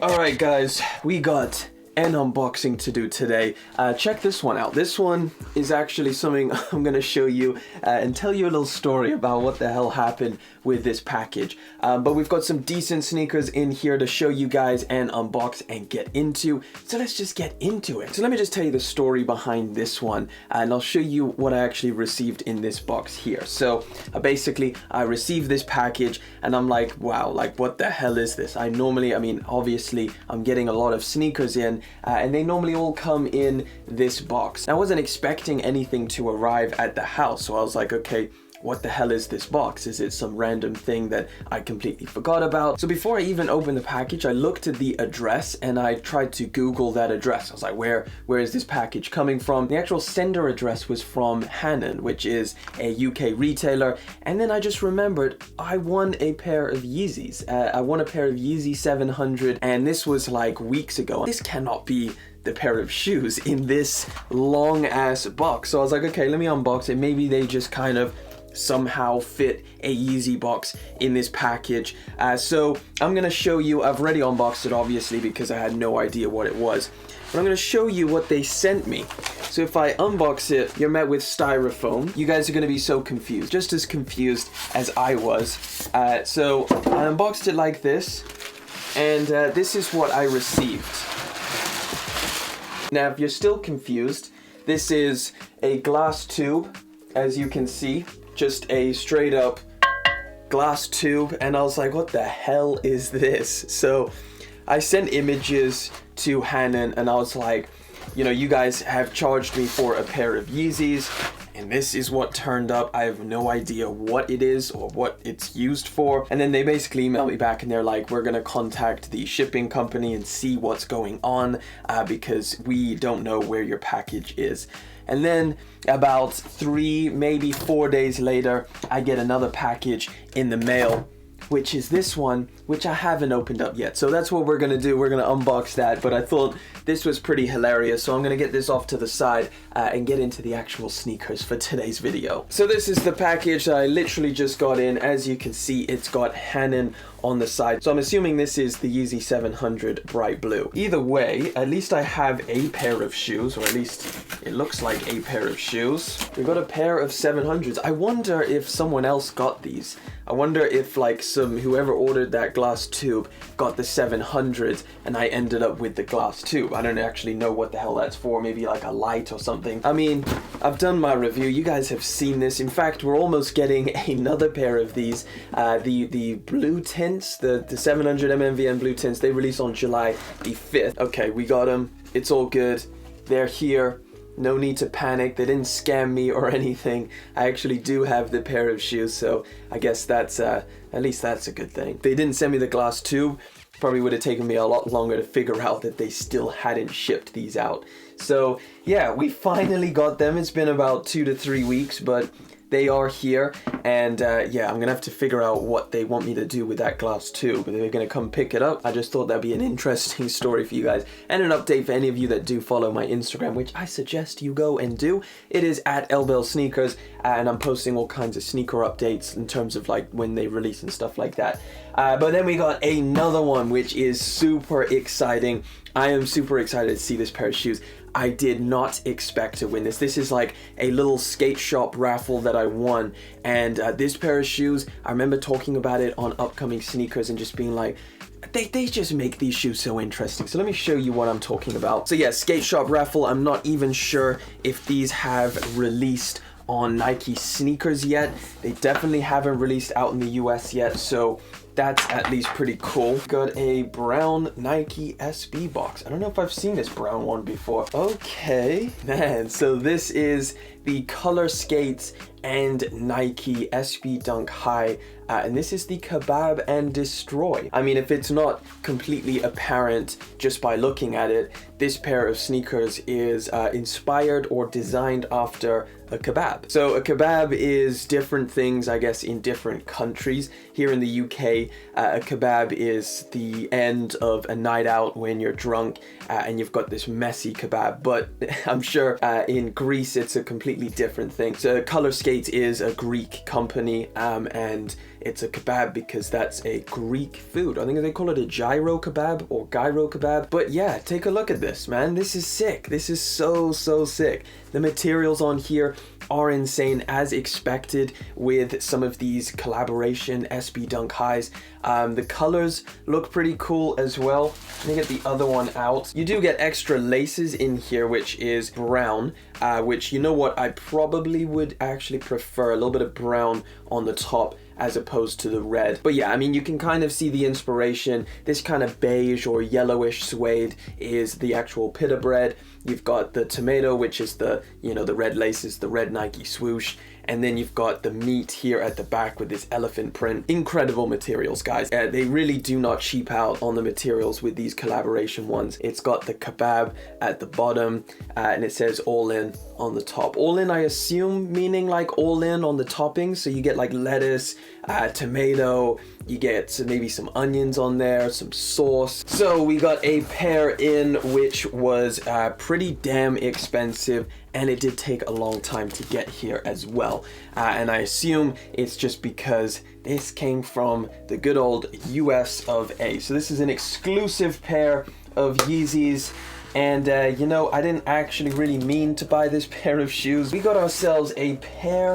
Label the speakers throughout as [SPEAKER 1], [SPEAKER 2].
[SPEAKER 1] Alright guys, we got an unboxing to do today. Check this one out. This one is actually something I'm gonna show you and tell you a little story about what the hell happened with this package. But we've got some decent sneakers in here to show you guys and unbox and get into. So let's just get into it. So let me just tell you the story behind this one and I'll show you what I actually received in this box here. So basically I received this package and I'm like, wow, like what the hell is this? Obviously I'm getting a lot of sneakers in and they normally all come in this box. I wasn't expecting anything to arrive at the house, so I was like, okay, what the hell is this box? Is it some random thing that I completely forgot about? So before I even opened the package, I looked at the address and I tried to Google that address. I was like, where is this package coming from? The actual sender address was from Hanon, which is a UK retailer. And then I just remembered I won a pair of Yeezys. I won a pair of Yeezy 700 and this was like weeks ago. This cannot be the pair of shoes in this long ass box. So I was like, okay, let me unbox it. Maybe they just kind of somehow fit a Yeezy box in this package. So I'm gonna show you, I've already unboxed it obviously because I had no idea what it was, but I'm gonna show you what they sent me. So if I unbox it, you're met with styrofoam. You guys are gonna be so confused, just as confused as I was. So I unboxed it like this, and this is what I received. Now if you're still confused, this is a glass tube, as you can see. Just a straight up glass tube, and I was like, what the hell is this? So I sent images to Hanon and I was like, you know, you guys have charged me for a pair of Yeezys and this is what turned up. I have no idea what it is or what it's used for. And then they basically emailed me back and they're like, we're gonna contact the shipping company and see what's going on because we don't know where your package is. And then about 3, maybe 4 days later, I get another package in the mail, which is this one, which I haven't opened up yet. So that's what we're gonna do. We're gonna unbox that, but I thought this was pretty hilarious. So I'm gonna get this off to the side and get into the actual sneakers for today's video. So this is the package that I literally just got in. As you can see, it's got Hanon on the side. So I'm assuming this is the Yeezy 700 bright blue. Either way, at least I have a pair of shoes, or at least it looks like a pair of shoes. We got a pair of 700s. I wonder if someone else got these. I wonder if like whoever ordered that glass tube got the 700s and I ended up with the glass tube. I don't actually know what the hell that's for. Maybe like a light or something. I mean, I've done my review. You guys have seen this. In fact, we're almost getting another pair of these. The blue tints, the 700 MMVN blue tints, they release on July the 5th. Okay, we got them. It's all good. They're here. No need to panic. They didn't scam me or anything. I actually do have the pair of shoes, so I guess that's at least that's a good thing. If they didn't send me the glass tube, probably would have taken me a lot longer to figure out that they still hadn't shipped these out. So yeah, we finally got them. It's been about 2 to 3 weeks, but they are here, and yeah, I'm gonna have to figure out what they want me to do with that glass tube. They're gonna come pick it up. I just thought that'd be an interesting story for you guys, and an update for any of you that do follow my Instagram, which I suggest you go and do. It is at @LBellSneakers, and I'm posting all kinds of sneaker updates in terms of like when they release and stuff like that. But then we got another one, which is super exciting. I am super excited to see this pair of shoes. I did not expect to win this. This is like a little skate shop raffle that I won, and this pair of shoes, I remember talking about it on upcoming sneakers and just being like, they just make these shoes so interesting. So let me show you what I'm talking about. So yeah, skate shop raffle. I'm not even sure if these have released on Nike sneakers yet. They definitely haven't released out in the US yet, so that's at least pretty cool. Got a brown Nike SB box. I don't know if I've seen this brown one before. Okay, man, so this is the Color Skates and Nike SB Dunk High, and this is the Kebab and Destroy. I mean, if it's not completely apparent just by looking at it, this pair of sneakers is inspired or designed after a kebab. So a kebab is different things, I guess, in different countries. Here in the UK, a kebab is the end of a night out when you're drunk and you've got this messy kebab, but I'm sure in Greece it's a completely different thing. So Color Skates is a Greek company, and it's a kebab because that's a Greek food. I think they call it a gyro kebab or gyro kebab. But yeah, take a look at this, man. This is sick. This is so sick. The materials on here are insane, as expected with some of these collaboration SB Dunk highs. The colors look pretty cool as well. Let me get the other one out. You do get extra laces in here, which is brown, which, you know what, I probably would actually prefer a little bit of brown on the top as opposed to the red. But yeah, I mean, you can kind of see the inspiration. This kind of beige or yellowish suede is the actual pita bread. You've got the tomato, which is the, you know, the red laces, the red Nike swoosh. And then you've got the meat here at the back with this elephant print. Incredible materials, guys. They really do not cheap out on the materials with these collaboration ones. It's got the kebab at the bottom, and it says all in on the top. All in, I assume, meaning like all in on the toppings. So you get like lettuce, tomato, you get maybe some onions on there, some sauce. So we got a pair in, which was pretty damn expensive, and it did take a long time to get here as well. And I assume it's just because this came from the good old US of A. So this is an exclusive pair of Yeezys. And you know, I didn't actually really mean to buy this pair of shoes. We got ourselves a pair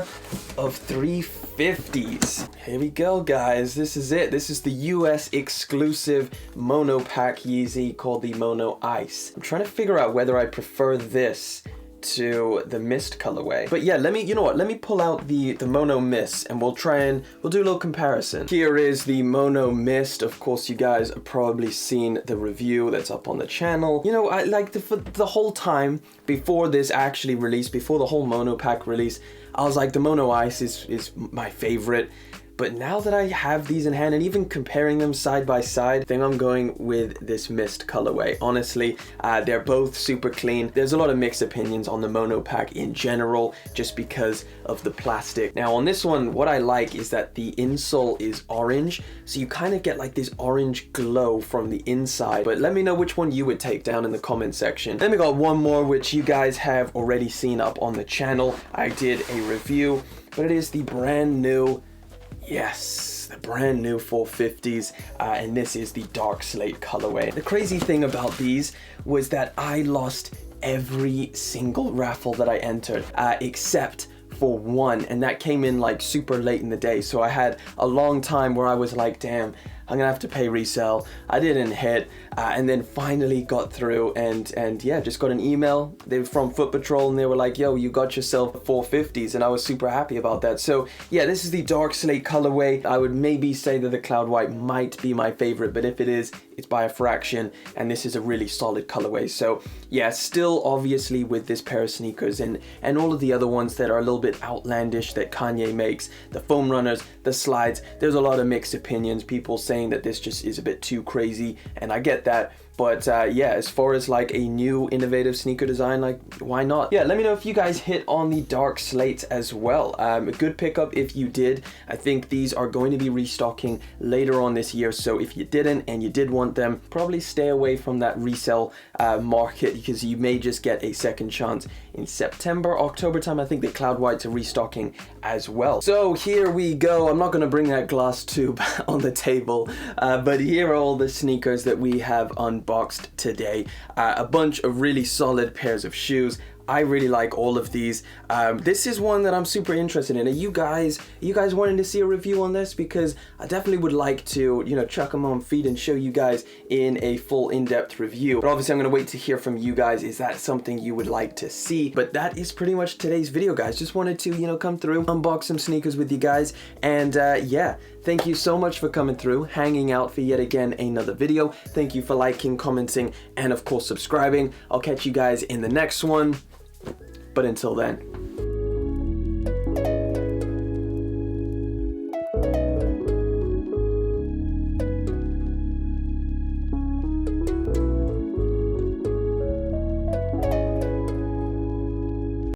[SPEAKER 1] of 350s. Here we go, guys. This is it. This is the US exclusive mono pack Yeezy called the Mono Ice. I'm trying to figure out whether I prefer this to the mist colorway. But yeah, you know what, let me pull out the mono mist and we'll do a little comparison. Here is the mono mist. Of course, you guys have probably seen the review that's up on the channel. You know, I like the whole time before this actually released, before the whole mono pack release, I was like, the Mono Ice is my favorite. But now that I have these in hand and even comparing them side by side, I think I'm going with this mist colorway. Honestly, they're both super clean. There's a lot of mixed opinions on the mono pack in general, just because of the plastic. Now on this one, what I like is that the insole is orange. So you kind of get like this orange glow from the inside. But let me know which one you would take down in the comment section. Then we got one more, which you guys have already seen up on the channel. I did a review, but it is the brand new, yes, the brand new 450s, and this is the dark slate colorway. The crazy thing about these was that I lost every single raffle that I entered, except for one, and that came in like super late in the day. So I had a long time where I was like, damn, I'm gonna have to pay resale. I didn't hit, and then finally got through, and yeah, just got an email. They were from Foot Patrol, and they were like, yo, you got yourself 450s, and I was super happy about that. So yeah, this is the dark slate colorway. I would maybe say that the cloud white might be my favorite, but if it is, it's by a fraction, and this is a really solid colorway. So yeah, still obviously with this pair of sneakers and all of the other ones that are a little bit outlandish that Kanye makes, the foam runners, the slides, there's a lot of mixed opinions, people saying that this just is a bit too crazy, and I get that. But yeah, as far as like a new innovative sneaker design, like why not? Yeah, let me know if you guys hit on the dark slates as well. A good pickup if you did. I think these are going to be restocking later on this year, so if you didn't and you did want them, probably stay away from that resale market, because you may just get a second chance in September, October time. I think the cloud whites are restocking as well. So here we go. I'm not going to bring that glass tube on the table, but here are all the sneakers that we have unboxed today. A bunch of really solid pairs of shoes. I really like all of these. This is one that I'm super interested in. Are you guys wanting to see a review on this? Because I definitely would like to, you know, chuck them on feed and show you guys in a full in-depth review. But obviously I'm gonna wait to hear from you guys. Is that something you would like to see? But that is pretty much today's video, guys. Just wanted to, you know, come through, unbox some sneakers with you guys. And yeah, thank you so much for coming through, hanging out for yet again another video. Thank you for liking, commenting, and of course subscribing. I'll catch you guys in the next one. But until then,